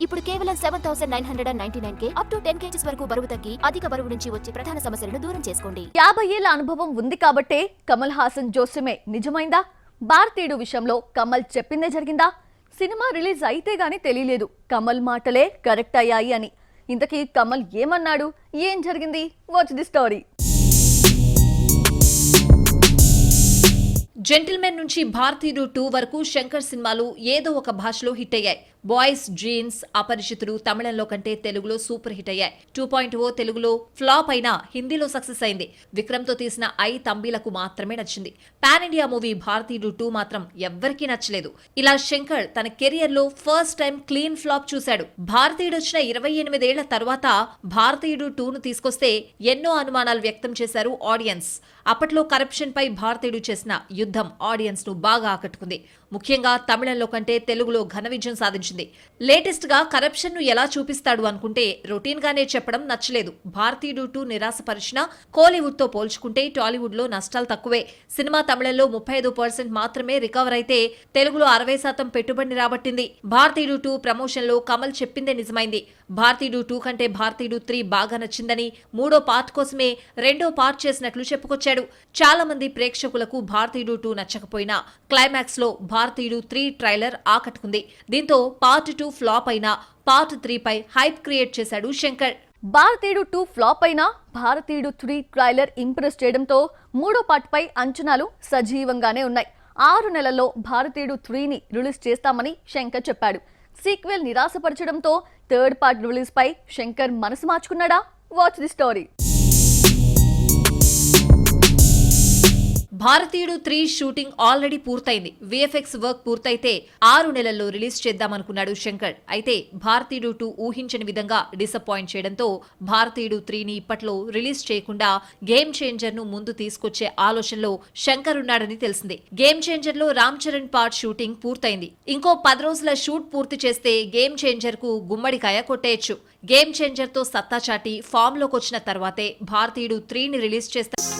ఇప్పుడు కేవలం 7,999 up to 10 kgs వరకు బరువు తగ్గి అధిక బరువు నుంచి వచ్చే ప్రధాన సమస్యలను దూరం చేసుకోండి. 50 ఏళ్ల అనుభవం ఉంది కాబట్టే కమల్ హాసన్ జోస్యమే నిజమైందా? భారతీయుడు విషయంలో కమల్ చెప్పిందే జరిగిందా? సినిమా రిలీజ్ అయితే గానీ తెలియలేదు కమల్ మాటలే కరెక్ట్ అయ్యాయి అని. ఇంతకీ కమల్ ఏమన్నాడు, ఏం జరిగింది? Watch the story. జెంటిల్మెన్ నుంచి భారతీయుడు 2 వరకు శంకర్ సినిమాలు ఏదో ఒక భాషలో హిట్ అయ్యాయి. బాయ్స్, జీన్స్, అపరిచితుడు తమిళంలో కంటే తెలుగులో సూపర్ హిట్ అయ్యాయి. 2.0 తెలుగులో ఫ్లాప్ అయినా హిందీలో సక్సెస్ అయింది. విక్రమ్ తో తీసిన ఐ తంబిలకు మాత్రమే నచ్చింది. పాన్ ఇండియా మూవీ భారతీయుడు 2 మాత్రం ఎవ్వరికీ నచ్చలేదు. ఇలా శంకర్ తన కెరియర్ లో ఫస్ట్ టైం క్లీన్ ఫ్లాప్ చూశాడు. భారతీయుడు వచ్చిన 28 ఏళ్ల తర్వాత భారతీయుడు 2ను తీసుకొస్తే ఎన్నో అనుమానాలు వ్యక్తం చేశారు ఆడియన్స్. అప్పట్లో కరప్షన్ పై భారతీయుడు చేసిన యుద్ధం ఆడియన్స్ ను బాగా ఆకట్టుకుంది. ముఖ్యంగా తమిళంలో కంటే తెలుగులో ఘన విజయం సాధించింది. లేటెస్ట్ గా కరప్షన్ ను ఎలా చూపిస్తాడు అనుకుంటే రొటీన్ గానే చెప్పడం నచ్చలేదు. భారతీయుడు 2 నిరాశపరిచిన కోలీవుడ్ తో పోల్చుకుంటే టాలీవుడ్ లో నష్టాలు తక్కువే. సినిమా తమిళంలో 35% మాత్రమే రికవర్ అయితే తెలుగులో 60% పెట్టుబడిని రాబట్టింది. భారతీయుడు 2 ప్రమోషన్ లో కమల్ చెప్పిందే నిజమైంది. భారతీయుడు 2 కంటే భారతీయుడు 3 బాగా నచ్చిందని, 3వ పార్ట్ కోసమే 2వ పార్ట్ చేసినట్లు చెప్పుకొచ్చాడు. చాలా మంది ప్రేక్షకులకు భారతీయుడు 2 నచ్చకపోయినా క్లైమాక్స్ లో భారతీయుడు 3 ట్రైలర్ ఆకట్టుకుంది. దీంతో పార్ట్ 2 ఫ్లాప్ అయినా పార్ట్ 3 పై హైప్ క్రియేట్ చేశాడు శంకర్. భారతీయుడు 2 ఫ్లాప్ అయినా భారతీయుడు 3 ట్రైలర్ ఇంప్రెస్ చేయడంతో 3వ పార్ట్ పై అంచనాలు సజీవంగానే ఉన్నాయి. 6 నెలల్లో భారతీయుడు 3ని రిలీజ్ చేస్తామని శంకర్ చెప్పాడు. సీక్వెల్ నిరాశపరచడంతో 3rd పార్ట్ రిలీజ్ పై శంకర్ మనసు మార్చుకున్నాడా? Watch the story. Bharateeyudu 3 shooting already పూర్తయింది. విఎఫ్ఎక్స్ వర్క్ పూర్తయితే 6 నెలల్లో రిలీజ్ చేద్దామనుకున్నాడు శంకర్. అయితే భారతీయుడు 2 ఊహించని విధంగా డిసప్పాయింట్ చేయడంతో భారతీయుడు 3ని ఇప్పట్లో రిలీజ్ చేయకుండా గేమ్ చేంజర్ ను ముందు తీసుకొచ్చే ఆలోచనలో శంకర్ ఉన్నాడని తెలిసింది. గేమ్ చేంజర్ లో రామ్ చరణ్ పార్ట్ షూటింగ్ పూర్తయింది. ఇంకో 10 రోజుల షూట్ పూర్తి చేస్తే గేమ్ చేంజర్ కు గుమ్మడికాయ కొట్టేయచ్చు. గేమ్ చేంజర్ తో సత్తా చాటి ఫామ్ లోకి వచ్చిన తర్వాతే భారతీయుడు 3ని రిలీజ్ చేస్తారు.